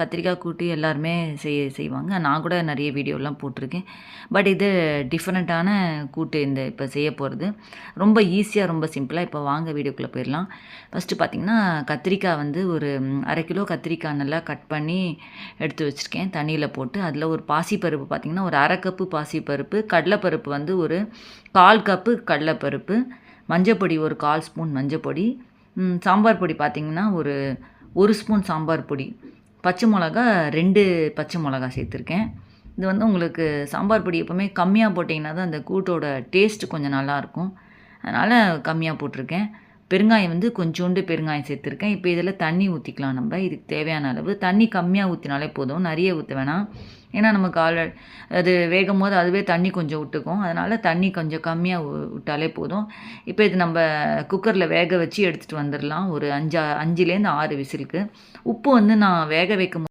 கத்திரிக்காய் கூட்டு எல்லாருமே செய்வாங்க. நான் கூட நிறைய வீடியோலாம் போட்டிருக்கேன். பட் இது டிஃப்ரெண்ட்டான கூட்டு இந்த இப்போ செய்ய போகிறது. ரொம்ப ஈஸியாக ரொம்ப சிம்பிளாக. இப்போ வாங்க வீடியோக்குள்ளே போயிடலாம். ஃபஸ்ட்டு பார்த்திங்கன்னா கத்திரிக்காய் வந்து ஒரு 1/2 கிலோ கத்திரிக்காய் நல்லா கட் பண்ணி எடுத்து வச்சுருக்கேன் தண்ணியில் போட்டு. அதில் ஒரு பாசிப்பருப்பு பார்த்திங்கன்னா ஒரு 1/2 கப்பு பாசிப்பருப்பு, கடலைப்பருப்பு வந்து ஒரு 1/4 கப்பு கடலைப்பருப்பு, மஞ்சப்பொடி ஒரு 1/4 ஸ்பூன் மஞ்சப்பொடி, சாம்பார் பொடி பார்த்திங்கன்னா ஒரு 1 ஸ்பூன் சாம்பார் பொடி, பச்சை மிளகா 2 பச்சை மிளகா சேர்த்துருக்கேன். இது வந்து உங்களுக்கு சாம்பார் பொடி எப்போவுமே கம்மியாக போட்டிங்கன்னா தான் அந்த கூட்டோட டேஸ்ட்டு கொஞ்சம் நல்லாயிருக்கும். அதனால் கம்மியாக போட்டிருக்கேன். பெருங்காயம் வந்து கொஞ்சோண்டு பெருங்காயம் சேர்த்துருக்கேன். இப்போ இதில் தண்ணி ஊற்றிக்கலாம் நம்ம. இதுக்கு தேவையான அளவு தண்ணி கம்மியாக ஊற்றினாலே போதும், நிறைய ஊற்ற வேணாம். ஏன்னா நமக்கு அது வேகும்போது அதுவே தண்ணி கொஞ்சம் விட்டுக்கும். அதனால் தண்ணி கொஞ்சம் கம்மியாக விட்டாலே போதும். இப்போ இது நம்ம குக்கரில் வேக வச்சு எடுத்துகிட்டு வந்துடலாம். ஒரு 5லேருந்து 6 விசிலுக்கு. உப்பு வந்து நான் வேக வைக்கும்